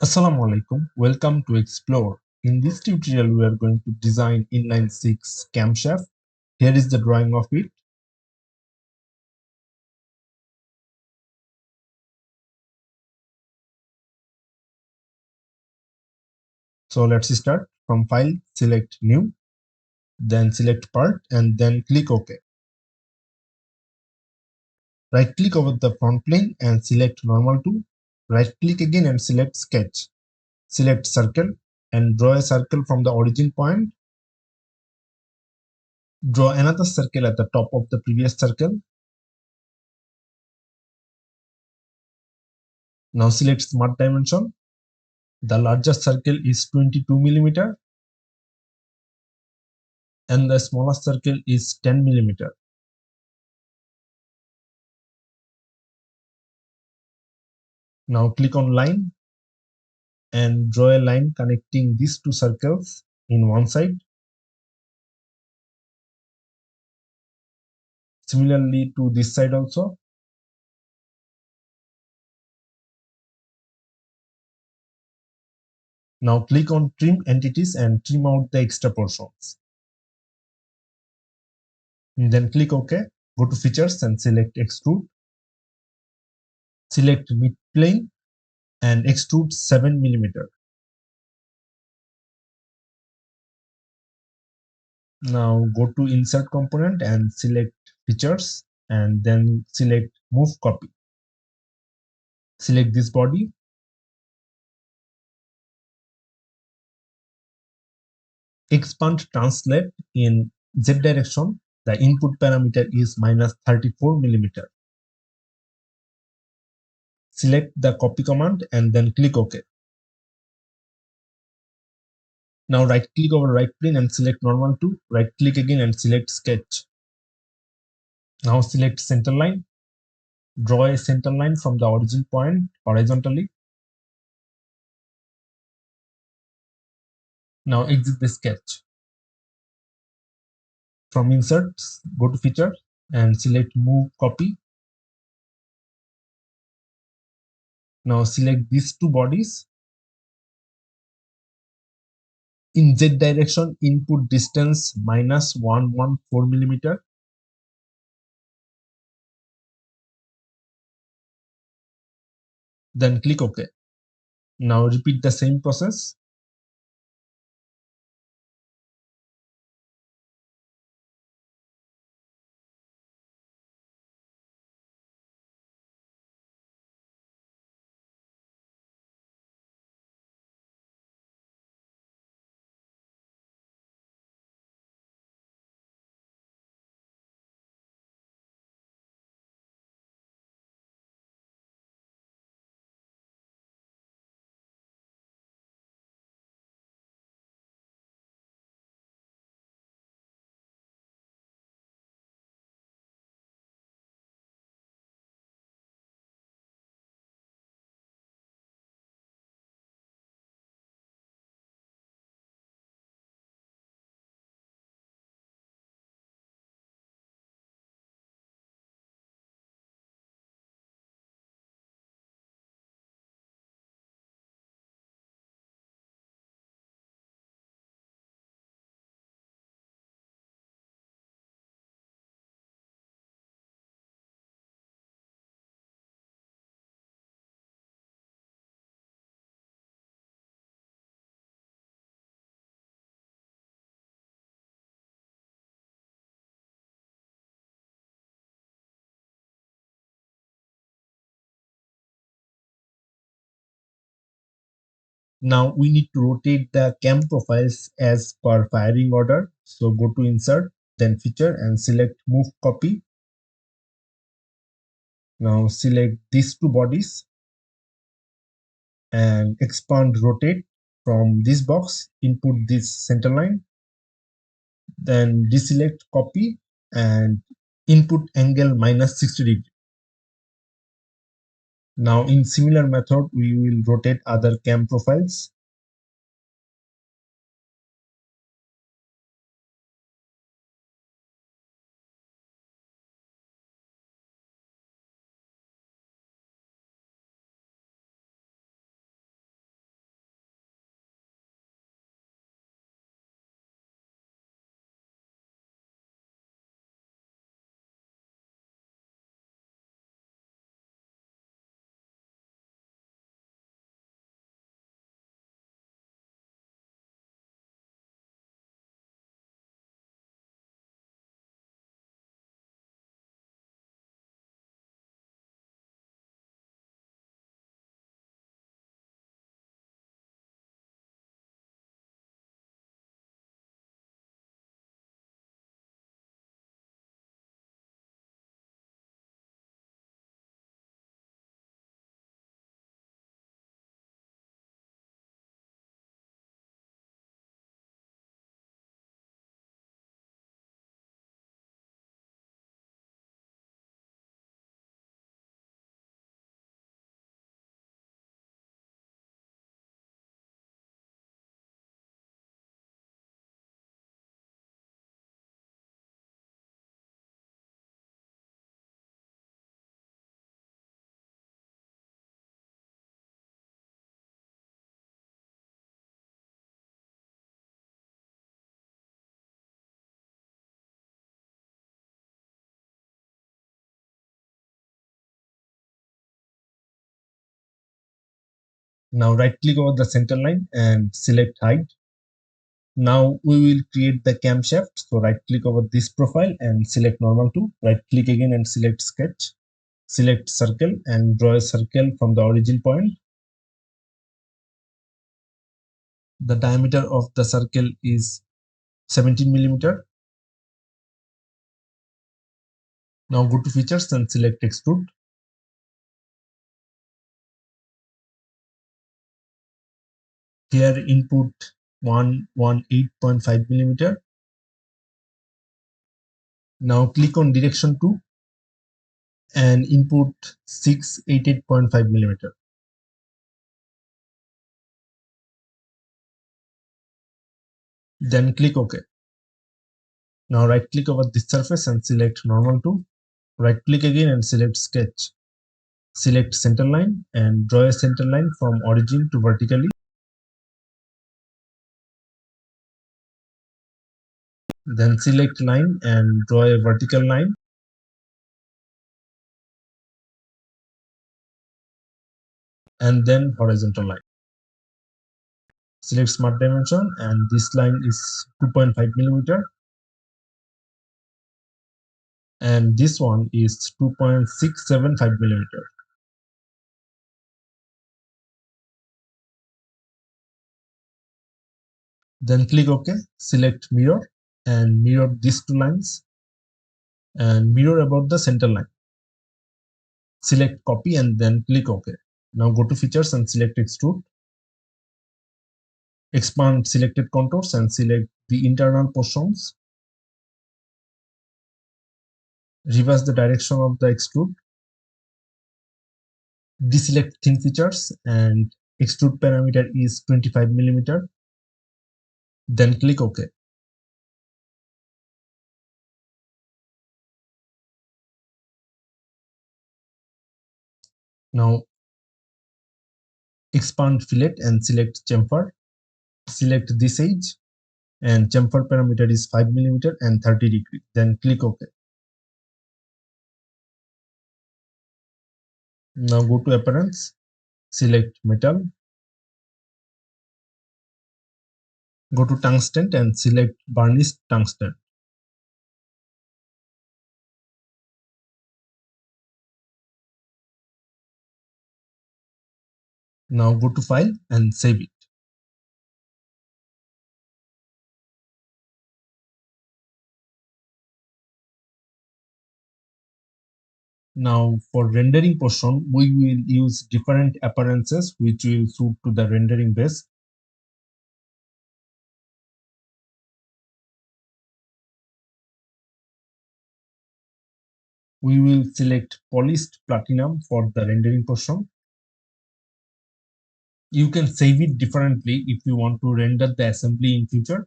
Assalamu alaikum. Welcome to Explore. In this tutorial, we are going to design inline 6 camshaft. Here is the drawing of it. So let's start. From File, select New, then select Part, and then click OK. Right click over the front plane and select Normal to. Right click again and select Sketch. Select Circle and draw a circle from the origin point. Draw another circle at the top of the previous circle. Now select Smart Dimension. The largest circle is 22 mm and the smallest circle is 10 mm. Now click on line and draw a line connecting these two circles in one side. Similarly to this side also. Now click on trim entities and trim out the extra portions. And then click OK. Go to features and select extrude. Select mid plane and extrude 7 mm. Now go to insert component and select features and then select move copy. Select this body. Expand translate in Z direction. The input parameter is minus 34 mm. Select the copy command and then click OK. Now right click over right plane and select normal to. Right click again and select sketch. Now select center line. Draw a center line from the origin point horizontally. Now exit the sketch. From insert, go to feature and select move copy. Now select these two bodies. In Z direction, input distance minus 114 mm. Then click OK. Now repeat the same process. Now we need to rotate the cam profiles as per firing order. So go to insert, then feature and select move copy. Now select these two bodies and expand rotate from this box, input this center line, then deselect copy and input angle minus 60 degree. Now in similar method, we will rotate other cam profiles. Now right click over the center line and select height. Now we will create the camshaft. So right click over this profile and select normal to. Right click again and select sketch. Select circle and draw a circle from the origin point. The diameter of the circle is 17 millimeter. Now go to features and select extrude. Here input 118.5 millimeter. Now click on direction 2 and input 688.5 millimeter. Then click OK. Now right click over this surface and select normal to. Right click again and select sketch. Select center line and draw a center line from origin to vertically. Then select line and draw a vertical line. And then horizontal line. Select smart dimension and this line is 2.5 millimeter. And this one is 2.675 millimeter. Then click OK, select mirror and mirror these two lines and mirror about the center line. Select copy and then click OK. Now go to features and select extrude. Expand selected contours and select the internal portions. Reverse the direction of the extrude. Deselect thin features and extrude parameter is 25 millimeter. Then click OK. Now expand fillet and select chamfer. Select this edge and chamfer parameter is 5 millimeter and 30 degree. Then click OK. Now go to appearance. Select metal. Go to tungsten and select burnished tungsten. Now go to file and save it. Now for rendering portion, we will use different appearances which will suit to the rendering base. We will select polished platinum for the rendering portion. You can save it differently if you want to render the assembly in future.